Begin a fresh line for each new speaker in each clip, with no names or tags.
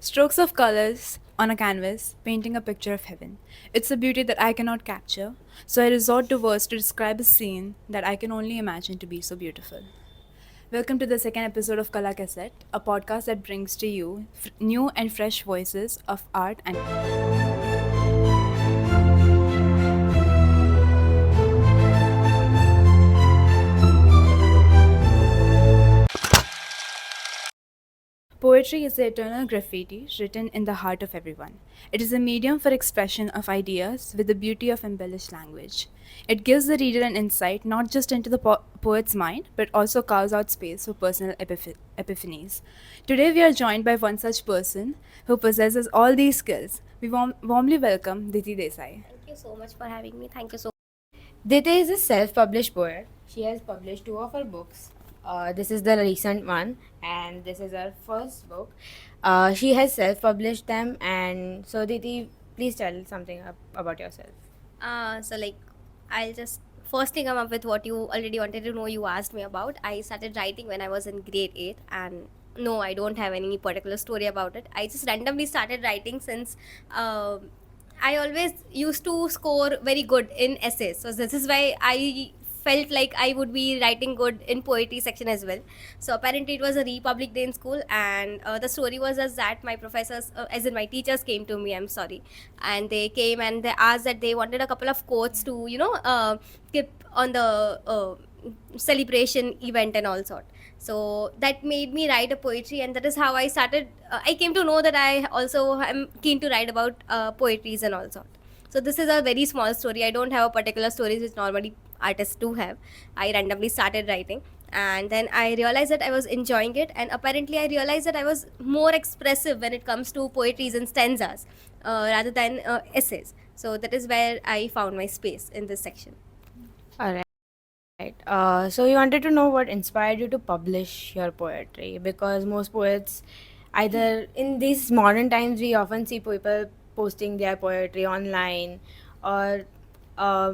Strokes of colors on a canvas, painting a picture of heaven. It's a beauty that I cannot capture, so I resort to words to describe a scene that I can only imagine to be so beautiful. Welcome to the second episode of Kala Cassette, a podcast that brings to you new and fresh voices of art and poetry is the eternal graffiti written in the heart of everyone. It is a medium for expression of ideas with the beauty of embellished language. It gives the reader an insight not just into the poet's mind, but also carves out space for personal epiphanies. Today, we are joined by one such person who possesses all these skills. We warmly welcome Diti Desai.
Thank you so much for having me. Thank you so
Dite is a self published poet. She has published two of her books. This is the recent one, and this is her first book. She has self published them, and so Diti, please tell something about yourself.
I'll just first thing come up with what you already wanted to know. You asked me about. I started writing when I was in grade 8, and no, I don't have any particular story about it. I just randomly started writing since I always used to score very good in essays. So this is why I felt like I would be writing good in poetry section as well. So apparently it was a Republic Day in school, and the story was as that my professors, as in my teachers, came to me. I'm sorry, and they came and they asked that they wanted a couple of quotes to keep on the celebration event and all sort. So that made me write a poetry, and that is how I started. I came to know that I also am keen to write about poetries and all sort. So this is a very small story. I don't have a particular stories which normally artists do have. I randomly started writing, and then I realized that I was enjoying it, and apparently I realized that I was more expressive when it comes to poetries and stanzas rather than essays. So that is where I found my space in this section.
All right. Right. So you wanted to know what inspired you to publish your poetry, because most poets, either in these modern times, we often see people posting their poetry online, or uh,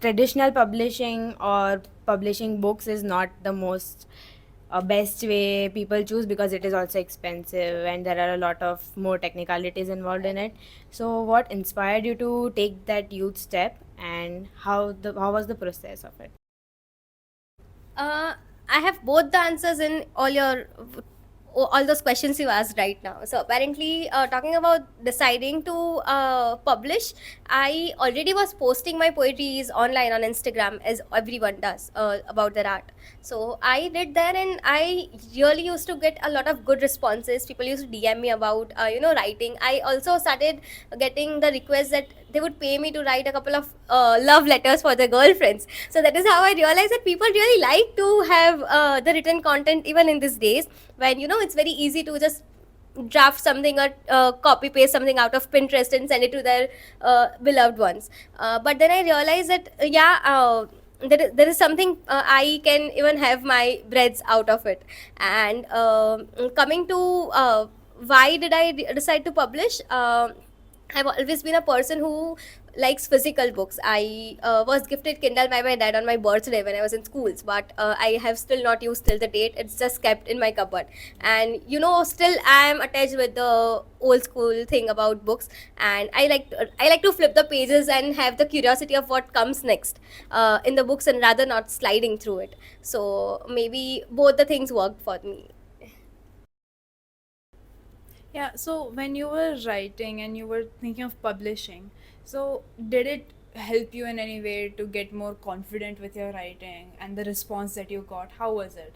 traditional publishing or publishing books is not the most best way people choose, because it is also expensive and there are a lot of more technicalities involved in it. So what inspired you to take that huge step, and how was the process of it?
I have both the answers in all those questions you asked right now. So apparently, talking about deciding to publish, I already was posting my poetries online on Instagram, as everyone does, about their art. So I did that, and I really used to get a lot of good responses. People used to DM me about writing. I also started getting the request that they would pay me to write a couple of love letters for their girlfriends. So that is how I realized that people really like to have the written content even in these days, when it's very easy to just draft something or copy paste something out of Pinterest and send it to their beloved ones. But then I realized that there is something I can even have my breads out of it. And coming to why did I decide to publish? I've always been a person who likes physical books. I was gifted Kindle by my dad on my birthday when I was in schools, but I have still not used till the date. It's just kept in my cupboard, and still I am attached with the old school thing about books. And I like to flip the pages and have the curiosity of what comes next in the books, and rather not sliding through it. So maybe both the things worked for me.
Yeah, so when you were writing and you were thinking of publishing, so did it help you in any way to get more confident with your writing and the response that you got? How was it?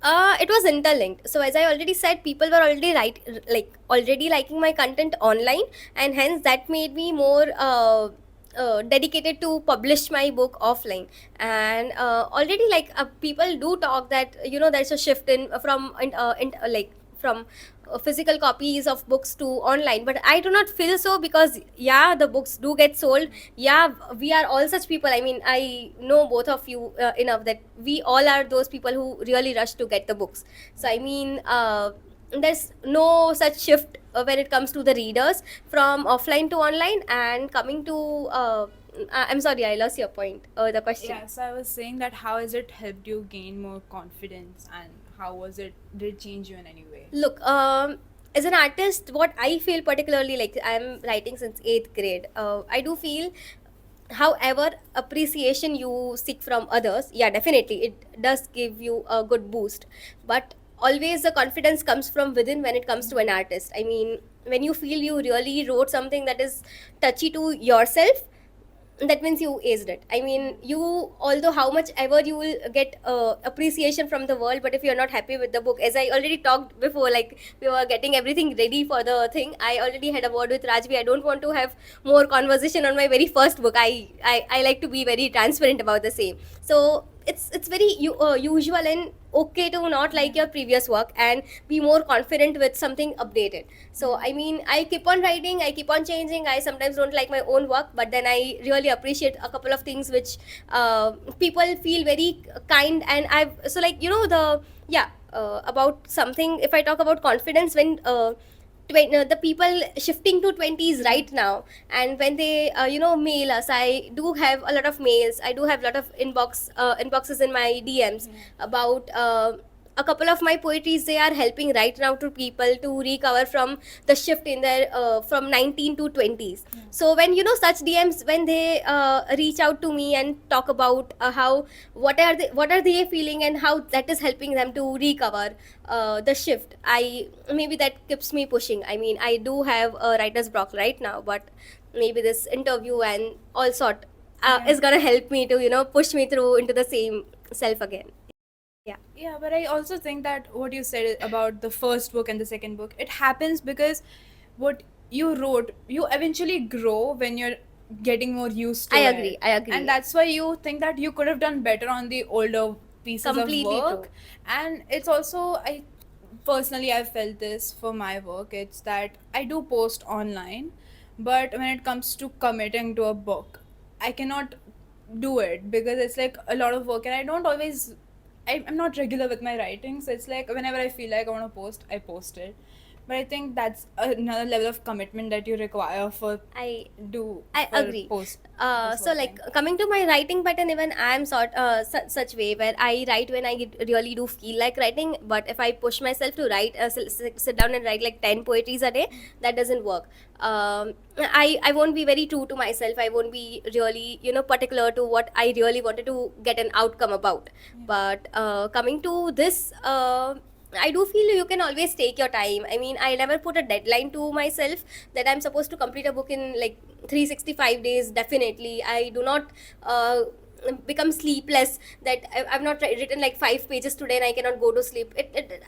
It was interlinked. So as I already said, people were already liking my content online, and hence that made me more dedicated to publish my book offline. And already, people do talk that there's a shift from physical copies of books to online, but I do not feel so, because yeah, the books do get sold. Yeah, we are all such people. I mean, I know both of you enough that we all are those people who really rush to get the books. So I mean, there's no such shift when it comes to the readers from offline to online. And coming to I'm sorry, I lost your point, the question.
Yeah, so I was saying that how has it helped you gain more confidence and how was it, did it change you in any way?
Look, as an artist, what I feel particularly, like I'm writing since 8th grade, I do feel, however appreciation you seek from others, yeah, definitely it does give you a good boost, but always the confidence comes from within when it comes to an artist. I mean, when you feel you really wrote something that is touchy to yourself, that means you aced it. I mean, you, although how much ever you will get appreciation from the world, but if you're not happy with the book, as I already talked before, like we were getting everything ready for the thing, I already had a word with Rajvi. I don't want to have more conversation on my very first book. I like to be very transparent about the same. So it's very usual and okay to not like your previous work and be more confident with something updated. So I mean, I keep on writing, I keep on changing. I sometimes don't like my own work, but then I really appreciate a couple of things which people feel very kind. And I've, so like, you know, the, yeah, about something, if I talk about confidence, when the people shifting to 20s right now, and when they mail us, I do have a lot of mails, I do have a lot of inboxes in my DMs about a couple of my poetries. They are helping right now to people to recover from the shift in their from 19 to 20s. So when, you know, such DMs, when they reach out to me and talk about how, what are they feeling and how that is helping them to recover the shift, I, maybe that keeps me pushing. I mean, I do have a writer's block right now, but maybe this interview and all sort is gonna help me to, you know, push me through into the same self again. Yeah.
Yeah, but I also think that what you said about the first book and the second book, it happens because what you wrote, you eventually grow when you're getting more used to
I
it.
agree, I agree.
And that's why you think that you could have done better on the older pieces
Completely
of work.
true.
And it's also, I personally, I felt this for my work. It's that I do post online, but when it comes to committing to a book, I cannot do it because it's like a lot of work, and I don't always, I'm not regular with my writing, so it's like whenever I feel like I want to post, I post it. But I think that's another level of commitment that you require for
I
do
I
for
agree.
post.
So like coming to my writing pattern, even I am sort such way where I write when I really do feel like writing. But if I push myself to write, sit down and write like 10 poetries a day, that doesn't work. I won't be very true to myself. I won't be really, you know, particular to what I really wanted to get an outcome about. But coming to this. I do feel you can always take your time. I mean, I never put a deadline to myself that I'm supposed to complete a book in like 365 days. Definitely, I do not become sleepless that I've not written like 5 pages today and I cannot go to sleep.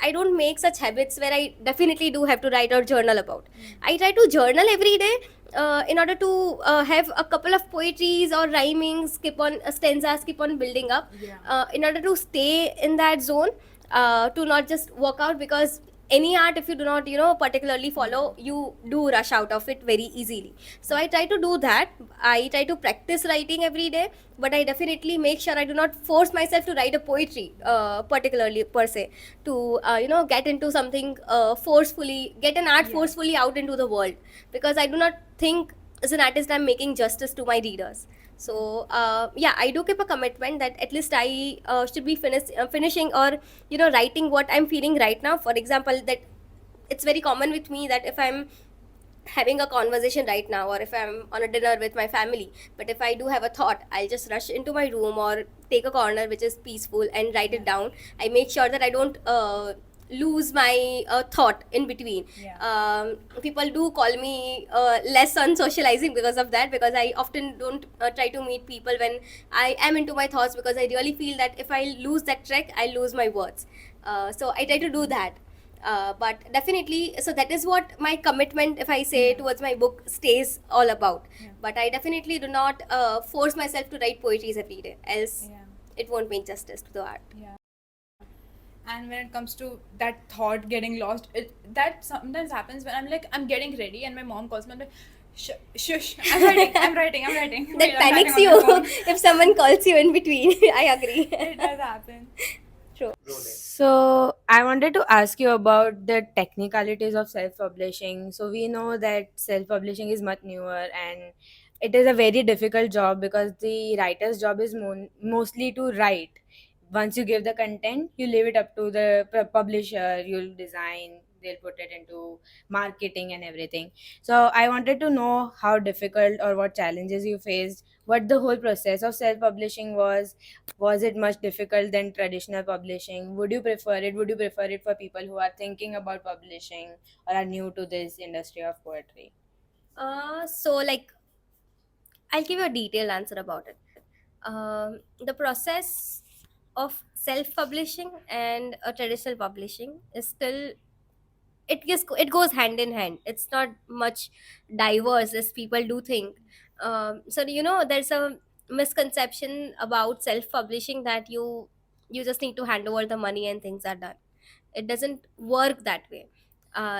I don't make such habits where I definitely do have to write or journal about. I try to journal every day in order to have a couple of poetries or rhymings, keep on stanzas, keep on building up, in order to stay in that zone, to not just work out, because any art, if you do not, you know, particularly follow, you do rush out of it very easily. So I try to do that. I try to practice writing every day, but I definitely make sure I do not force myself to write a poetry, particularly per se, to get into something forcefully, get an art forcefully out into the world, because I do not think as an artist I'm making justice to my readers. So yeah, I do keep a commitment that at least I should be finishing, or writing what I'm feeling right now. For example, that it's very common with me that if I'm having a conversation right now, or if I'm on a dinner with my family, but if I do have a thought, I'll just rush into my room or take a corner which is peaceful and write it down. I make sure that I don't lose my thought in between. People do call me less on socializing because of that, because I often don't try to meet people when I am into my thoughts, because I really feel that if I lose that track, I lose my words. So I try to do that. But definitely, so that is what my commitment, if I say, towards my book stays all about. But I definitely do not force myself to write poetries every day, else it won't make justice to the art.
And when it comes to that thought getting lost, that sometimes happens when I'm getting ready and my mom calls me. I'm like, shush, I'm writing.
That
Wait, I'm
panics
typing on my
you
phone.
if someone calls you in between. I agree.
It does happen.
True.
So I wanted to ask you about the technicalities of self-publishing. So we know that self-publishing is much newer and it is a very difficult job because the writer's job is mostly to write. once you give the content, you leave it up to the publisher. You'll design, they'll put it into marketing and everything. So I wanted to know how difficult or what challenges you faced, what the whole process of self publishing was it much difficult than traditional publishing? Would you prefer it? Would you prefer it for people who are thinking about publishing or are new to this industry of poetry?
So like I'll give you a detailed answer about it. The process of self-publishing and a traditional publishing is still, it goes hand in hand. It's not much diverse as people do think. So there's a misconception about self-publishing that you just need to hand over the money and things are done. It doesn't work that way.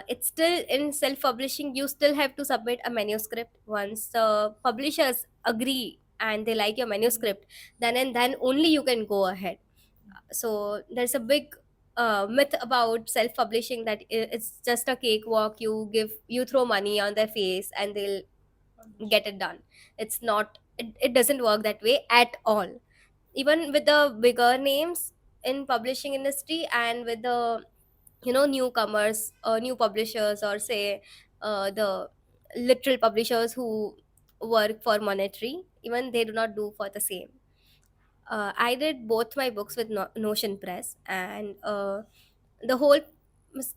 It's still in self-publishing, you still have to submit a manuscript. Once the publishers agree and they like your manuscript, then and then only you can go ahead. So there's a big myth about self-publishing that it's just a cakewalk. You throw money on their face and they'll get it done. It's not, it doesn't work that way at all. Even with the bigger names in publishing industry and with the newcomers or new publishers, or say the literal publishers who work for monetary, even they do not do for the same. I did both my books with Notion Press, and the whole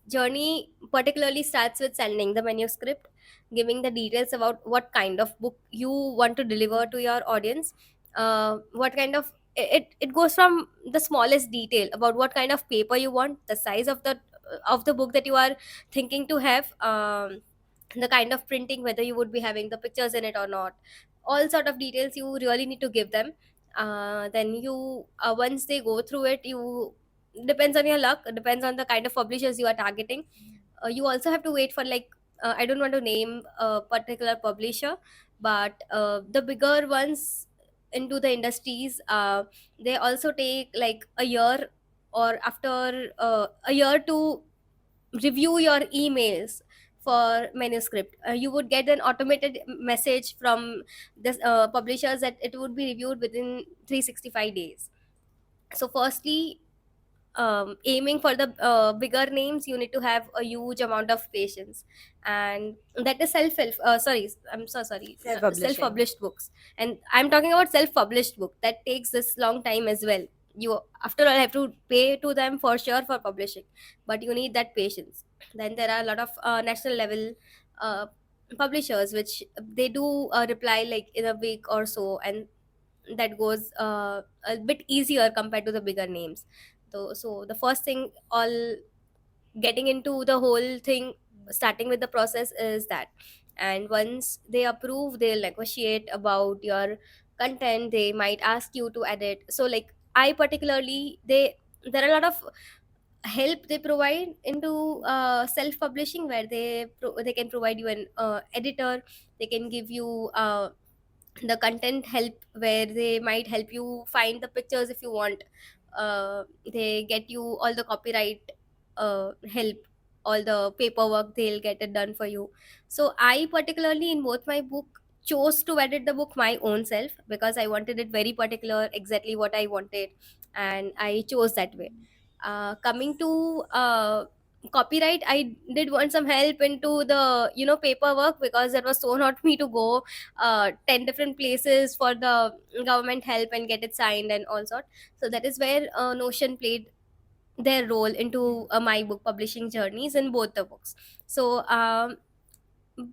journey particularly starts with sending the manuscript, giving the details about what kind of book you want to deliver to your audience. What kind of, it goes from the smallest detail about what kind of paper you want, the size of the book that you are thinking to have, the kind of printing, whether you would be having the pictures in it or not. All sort of details you really need to give them. Then you once they go through it, you, depends on your luck, depends on the kind of publishers you are targeting. You also have to wait for, like, I don't want to name a particular publisher, but the bigger ones into the industries, they also take like a year, or after a year, to review your emails for manuscript. You would get an automated message from the publishers that it would be reviewed within 365 days. So firstly, aiming for the bigger names, you need to have a huge amount of patience. And that is I'm so sorry,
Self publishing.
self-published books. And I'm talking about self-published book that takes this long time as well. You, after all, have to pay to them for sure for publishing, but you need that patience. Then there are a lot of national level uh, publishers which they do reply like in a week or so, and that goes a bit easier compared to the bigger names. So the first thing, all getting into the whole thing, starting with the process is that. And once they approve, they'll negotiate about your content. They might ask you to edit. So like I particularly, there are a lot of help they provide into self publishing, where they can provide you an editor. They can give you the content help, where they might help you find the pictures if you want. They get you all the copyright help, all the paperwork, they'll get it done for you. So I particularly, in both my book, chose to edit the book my own self, because I wanted it very particular, exactly what I wanted, and I chose that way. Coming to copyright, I did want some help into the paperwork, because it was so not me to go 10 different places for the government help and get it signed and all sort. So that is where Notion played their role into my book publishing journeys in both the books. So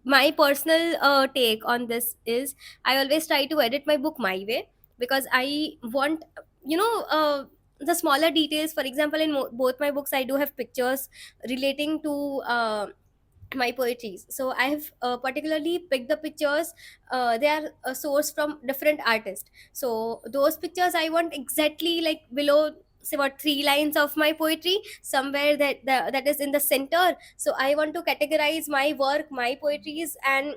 my personal take on this is, I always try to edit my book my way, because I want, you know uh, the smaller details. For example, in both my books, I do have pictures relating to my poetries. So I have particularly picked the pictures. They are sourced from different artists. So those pictures I want exactly like below, say what, three lines of my poetry, somewhere that is in the center. So I want to categorize my work, my poetries, and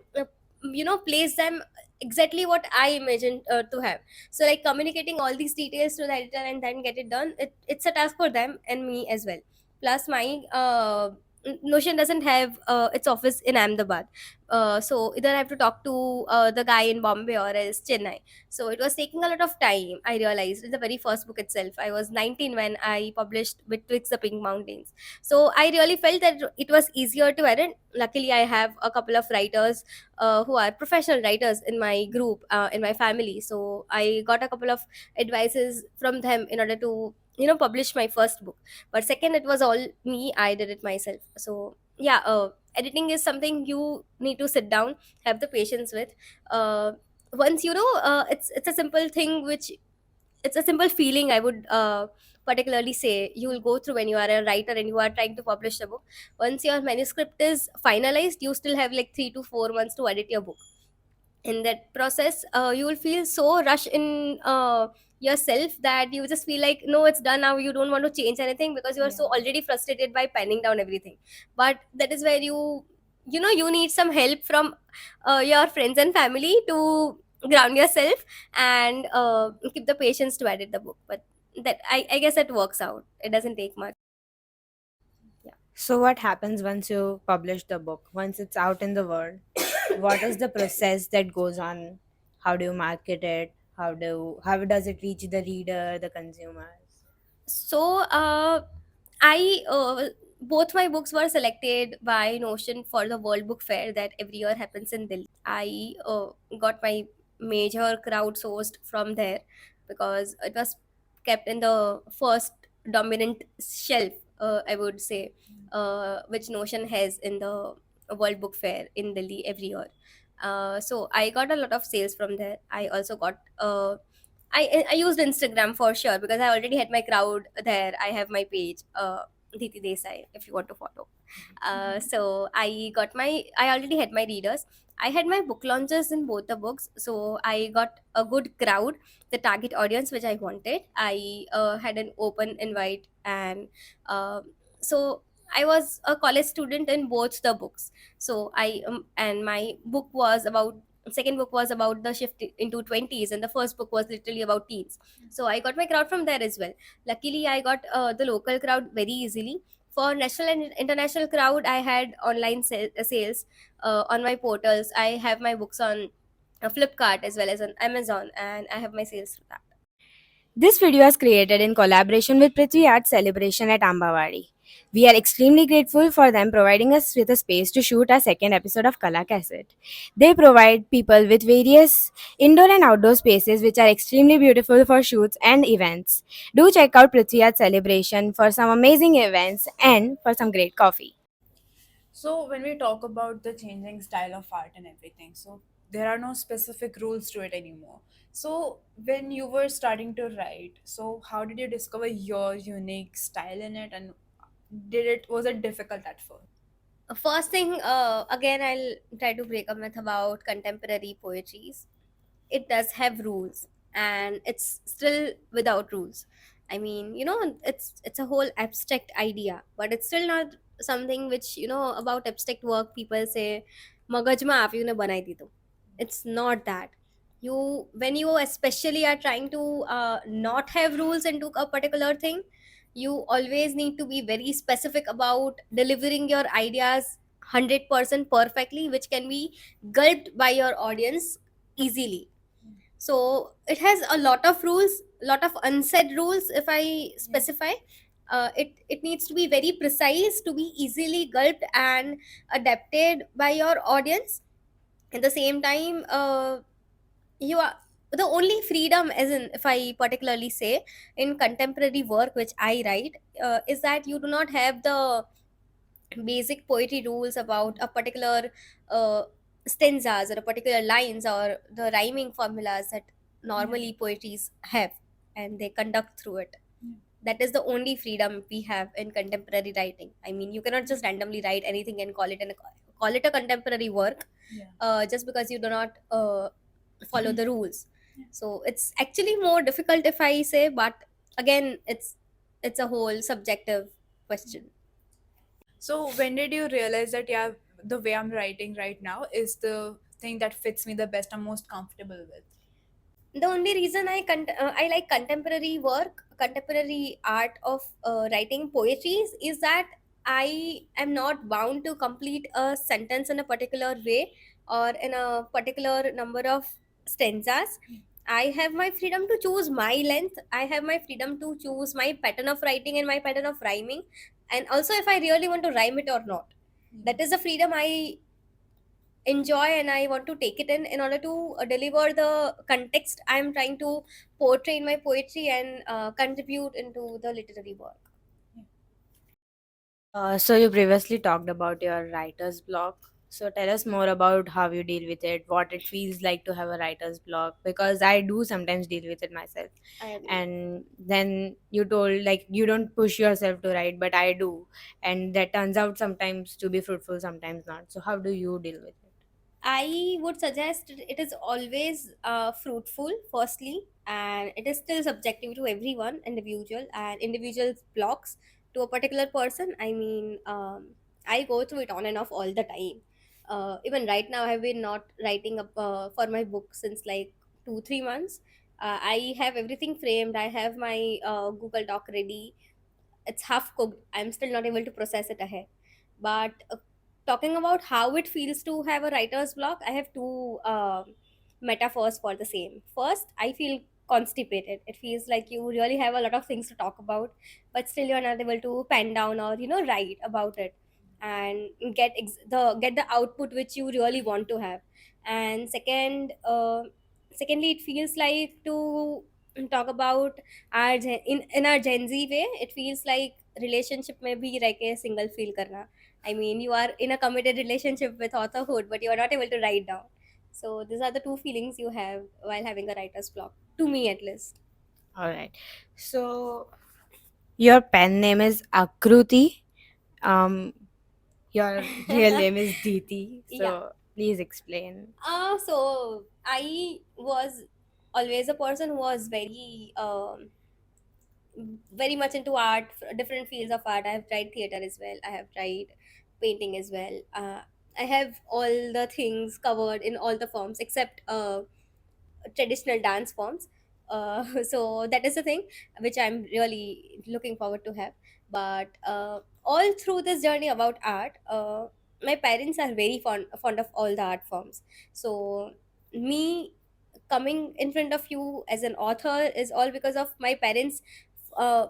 place them exactly what I imagined to have. So like communicating all these details to the editor and then get it done, it's a task for them and me as well. Plus my Notion doesn't have its office in Ahmedabad. So either I have to talk to the guy in Bombay or else Chennai. So it was taking a lot of time. I realized in the very first book itself. I was 19 when I published Betwixt the Pink Mountains. So I really felt that it was easier to edit. Luckily, I have a couple of writers who are professional writers in my group, in my family. So I got a couple of advices from them in order to publish my first book. But second, it was all me. I did it myself. So yeah, editing is something you need to sit down, have the patience with. uh, Once it's a simple thing, which it's a simple feeling, I would particularly say you will go through when you are a writer and you are trying to publish a book. Once your manuscript is finalized, you still have like 3 to 4 months to edit your book. In that process, you will feel so rush in yourself that you just feel like, no, it's done now. You don't want to change anything because you are so already frustrated by penning down everything. But that is where you need some help from your friends and family to ground yourself and keep the patience to edit the book. But that I guess it works out. It doesn't take much. Yeah.
So, what happens once you publish the book? Once it's out in the world, what is the process that goes on? How do you market it? How does it reach the reader, the consumers?
So I both my books were selected by Notion for the World Book Fair that every year happens in Delhi. I got my major crowd sourced from there because it was kept in the first dominant shelf, I would say, which Notion has in the World Book Fair in Delhi every year. So I got a lot of sales from there. I also got I used Instagram for sure because I already had my crowd there. I have my page, Diti Desai, if you want to follow. So I already had my readers. I had my book launches in both the books, so I got a good crowd, the target audience which I wanted. I had an open invite, and uh, so I was a college student in both the books. So and my book was about second book was about the shift into 20s, and the first book was literally about teens. So I got my crowd from there as well. Luckily, I got the local crowd very easily. For national and international crowd, I had online sales on my portals. I have my books on Flipkart as well as on Amazon, and I have my sales through that.
This video is created in collaboration with Prithvi Art Celebration at Ambawadi. We are extremely grateful for them providing us with a space to shoot our second episode of Kala Cassette. They provide people with various indoor and outdoor spaces which are extremely beautiful for shoots and events. Do check out Prithvi Art Celebration for some amazing events and for some great coffee.
So when we talk about the changing style of art and everything, so there are no specific rules to it anymore. So when you were starting to write, so how did you discover your unique style in it, and did it was it difficult at first?
First thing, again, I'll try to break a myth about contemporary poetries. It does have rules, and it's still without rules. I mean, it's a whole abstract idea, but it's still not something which, about abstract work people say magajma aap ne banai di to. It's not that. When you especially are trying to not have rules into a particular thing, you always need to be very specific about delivering your ideas 100% perfectly, which can be gulped by your audience easily. So it has a lot of rules, lot of unsaid rules, if I specify. It needs to be very precise to be easily gulped and adapted by your audience. At the same time, you are the only freedom, as in, if I particularly say, in contemporary work which I write, is that you do not have the basic poetry rules about a particular uh, stanzas or a particular lines or the rhyming formulas that normally poetries have, and they conduct through it. That is the only freedom we have in contemporary writing. I mean, you cannot just randomly write anything and call it a contemporary work, just because you do not follow the rules. So it's actually more difficult, if I say, but again, it's a whole subjective question.
So when did you realize that yeah, the way I'm writing right now is the thing that fits me the best, I'm most comfortable with?
The only reason I like contemporary work, contemporary art of writing poetries, is that I am not bound to complete a sentence in a particular way or in a particular number of stanzas. I have my freedom to choose my length. I have my freedom to choose my pattern of writing and my pattern of rhyming. And also, if I really want to rhyme it or not. That is the freedom I enjoy, and I want to take it in order to deliver the context I'm trying to portray in my poetry and contribute into the literary work.
So you previously talked about your writer's block. So tell us more about how you deal with it, what it feels like to have a writer's block, because I do sometimes deal with it myself.
I agree.
And then you told like you don't push yourself to write, but I do, and that turns out sometimes to be fruitful, sometimes not. So how do you deal with it?
I would suggest it is always fruitful, firstly, and it is still subjective to everyone, individual, and individuals' blocks to a particular person. I mean, I go through it on and off all the time. Even right now, I have been not writing up for my book since like 2 3 months. I have everything framed. I have my Google Doc ready. It's half cooked. I'm still not able to process it ahead. But talking about how it feels to have a writer's block, I have two metaphors for the same. First, I feel constipated. It feels like you really have a lot of things to talk about, but still you're not able to pen down or write about it and get the output which you really want to have. And secondly, it feels like to talk about in our Gen Z way. It feels like relationship may be like a single feel karna. I mean, you are in a committed relationship with authorhood, but you are not able to write down. So these are the two feelings you have while having a writer's block, to me at least.
All right. So your pen name is Akruti. Um, your real name is Diti.
Yeah.
So please explain.
So I was always a person who was very much into art, different fields of art. I have tried theater as well. I have tried painting as well. I have all the things covered in all the forms except traditional dance forms. So that is the thing which I'm really looking forward to have. But all through this journey about art, my parents are very fond of all the art forms. So me coming in front of you as an author is all because of my parents uh,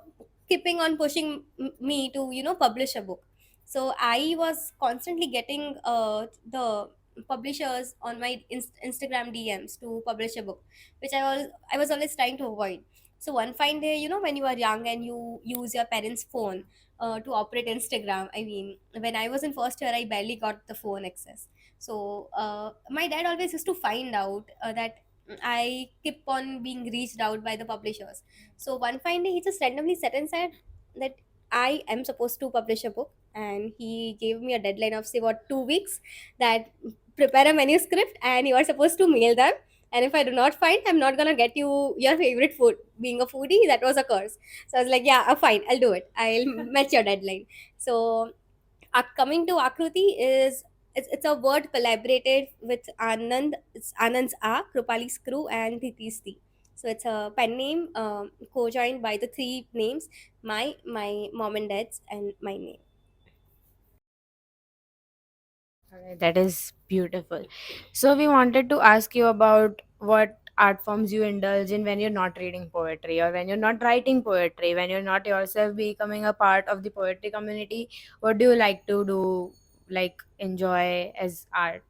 keeping on pushing me to publish a book. So I was constantly getting the publishers on my Instagram DMs to publish a book, which I was always trying to avoid. So one fine day, when you are young and you use your parents' phone to operate Instagram. I mean, when I was in first year, I barely got the phone access. So my dad always used to find out that I keep on being reached out by the publishers. So one fine day, he just randomly sat and said that I am supposed to publish a book, and he gave me a deadline of say what 2 weeks, that prepare a manuscript and you are supposed to mail them. And if I do not find, I'm not gonna get you your favorite food. Being a foodie, that was a curse. So I was like, yeah, fine, I'll do it. I'll match your deadline. So coming to Akruti is it's a word collaborated with Anand. It's Anand's A, Krupali's Crew, and Dhiti's T. So it's a pen name co-joined by the three names, my mom and dad's, and my name.
Alright, that is beautiful. So we wanted to ask you about what art forms you indulge in when you're not reading poetry or when you're not writing poetry, when you're not yourself becoming a part of the poetry community. What do you like to do, like enjoy as art?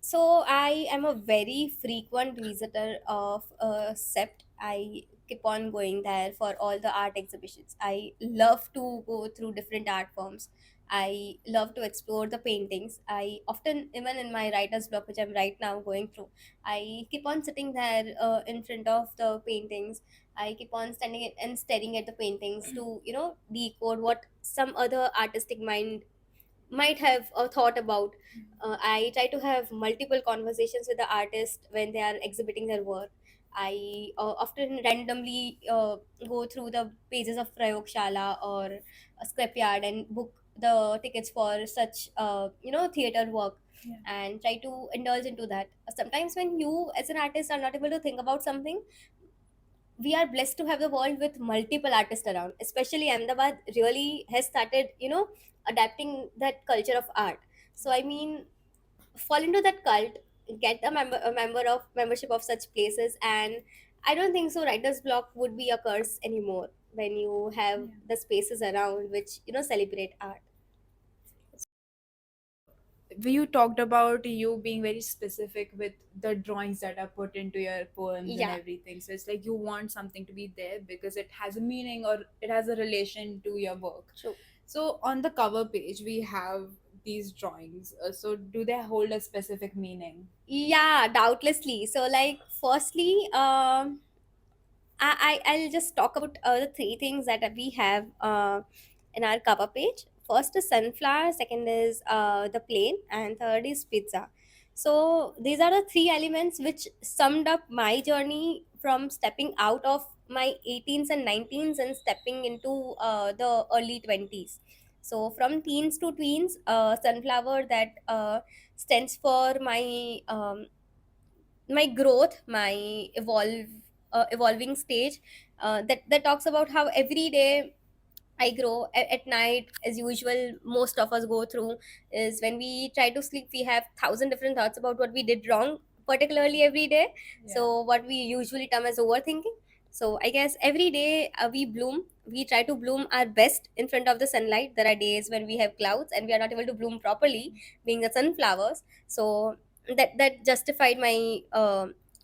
So I am a very frequent visitor of Sept. I keep on going there for all the art exhibitions. I love to go through different art forms. I love to explore the paintings. I often, even in my writer's block, which I'm right now going through, I keep on sitting there in front of the paintings. I keep on standing and staring at the paintings to, decode what some other artistic mind might have thought about. I try to have multiple conversations with the artist when they are exhibiting their work. I often randomly go through the pages of Prayogshala or a Scrapyard and book the tickets for such theater work. Yeah. And try to indulge into that. Sometimes when you as an artist are not able to think about something, we are blessed to have the world with multiple artists around. Especially Ahmedabad really has started, adapting that culture of art. So I mean, fall into that cult, get a member of membership of such places, and I don't think so writer's block would be a curse anymore when you have the spaces around which celebrate art.
You talked about you being very specific with the drawings that are put into your poems and
Yeah,
everything. So it's like you want something to be there because it has a meaning or it has a relation to your work.
true.
So on the cover page, we have these drawings. So do they hold a specific meaning?
Yeah, doubtlessly. So like firstly, I'll just talk about the three things that we have in our cover page. First is sunflower, second is the plane, and third is pizza. So these are the three elements which summed up my journey from stepping out of my 18s and 19s and stepping into the early 20s. So from teens to tweens, sunflower that stands for my growth, my evolving stage, that talks about how every day I grow. At night, as usual, most of us go through is when we try to sleep, we have thousand different thoughts about what we did wrong, particularly every day. So what we usually term as overthinking. So I guess every day we bloom. We try to bloom our best in front of the sunlight. There are days when we have clouds and we are not able to bloom properly, being the sunflowers. So that justified my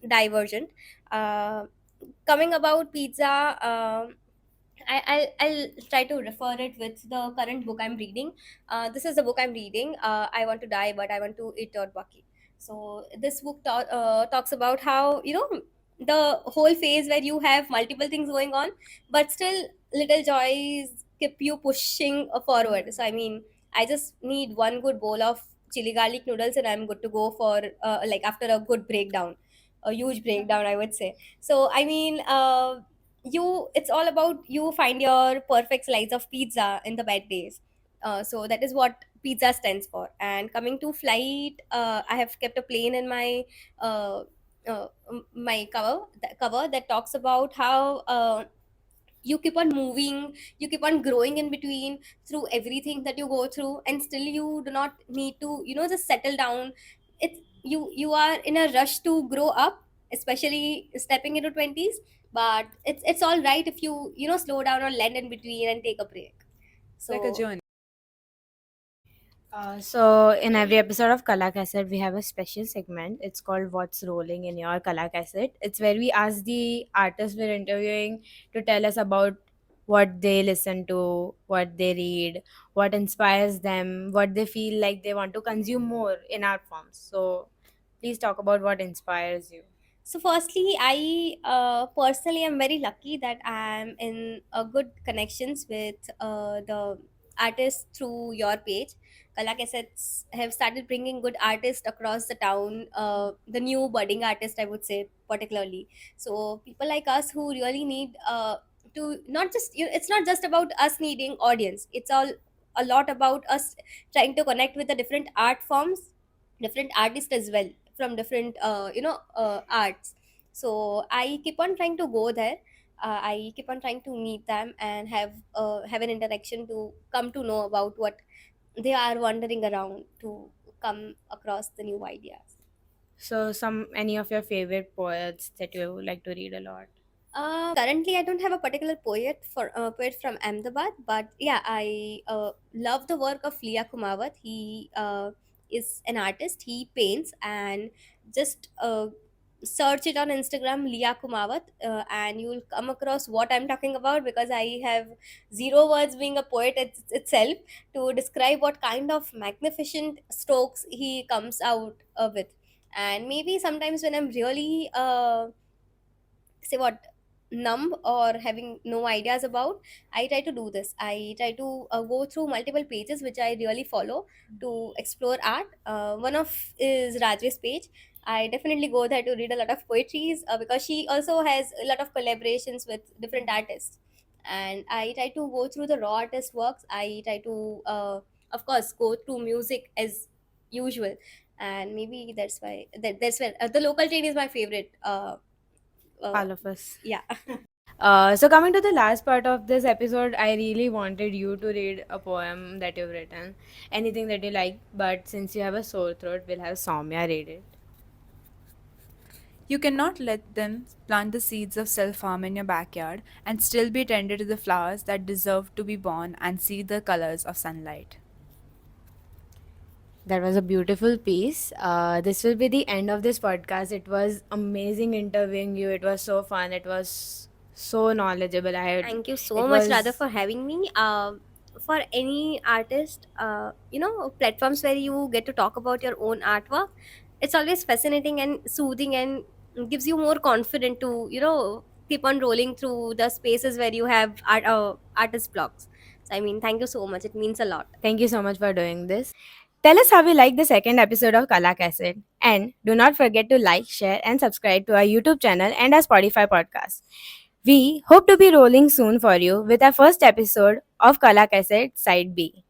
divergent. Uh, Coming about pizza. I'll try to refer it with the current book I'm reading. This is the book I'm reading. I Want to Die, but I Want to Eat Your Bucky. So this book talks about how the whole phase where you have multiple things going on, but still little joys keep you pushing forward. So I mean, I just need one good bowl of chili garlic noodles, and I'm good to go for like after a good breakdown, a huge breakdown, I would say. So I mean. It's all about you find your perfect slice of pizza in the bad days. So that is what pizza stands for. And coming to flight, I have kept a plane in my my cover that talks about how you keep on moving, you keep on growing in between through everything that you go through, and still you do not need to just settle down. It's you are in a rush to grow up, especially stepping into 20s, but it's all right if you slow down or land in between and take a break.
It's like a
So
journey.
So in every episode of Kala Cassette, we have a special segment. It's called "What's Rolling in Your Kala Cassette." It's where we ask the artists we're interviewing to tell us about what they listen to, what they read, what inspires them, what they feel like they want to consume more in art forms. So please talk about what inspires you.
So, firstly, I personally am very lucky that I am in good connections with the artists through your page. Kala Cassettes have started bringing good artists across the town, the new budding artists, I would say, particularly. So, people like us who really need to not just, it's not just about us needing audience, it's all a lot about us trying to connect with the different art forms, different artists as well from different arts. So I keep on trying to go there. I keep on trying to meet them and have an interaction to come to know about what they are wandering around to come across the new ideas.
So some any of your favorite poets that you like to read a lot.
Currently, I don't have a particular poet from Ahmedabad, but yeah, I love the work of Leah Kumawat. He is an artist. He paints, and just search it on Instagram, Leah Kumawat, and you will come across what I'm talking about, because I have zero words being a poet itself to describe what kind of magnificent strokes he comes out with. And maybe sometimes when I'm really say what numb or having no ideas about, I try to do this. I try to go through multiple pages which I really follow to explore art. One of is Rajve's page. I definitely go there to read a lot of poetries because she also has a lot of collaborations with different artists, and I try to go through the raw artist works. I try to of course go through music as usual, and maybe that's where the local train is my favorite
All of us.
yeah.
So coming to the last part of this episode, I really wanted you to read a poem that you've written, anything that you like. But since you have a sore throat, we'll have Soumya read it.
You cannot let them plant the seeds of self harm in your backyard and still be tender to the flowers that deserve to be born and see the colors of sunlight.
That was a beautiful piece. This will be the end of this podcast. It was amazing interviewing you. It was so fun. It was so knowledgeable.
Thank you
It
so much, Radha,
was
for having me. For any artist, platforms where you get to talk about your own artwork, it's always fascinating and soothing and gives you more confidence to, keep on rolling through the spaces where you have artist blogs. So, I mean, thank you so much. It means a lot.
Thank you so much for doing this. Tell us how you like the second episode of Kala Cassette. And do not forget to like, share, and subscribe to our YouTube channel and our Spotify podcast. We hope to be rolling soon for you with our first episode of Kala Cassette Side B.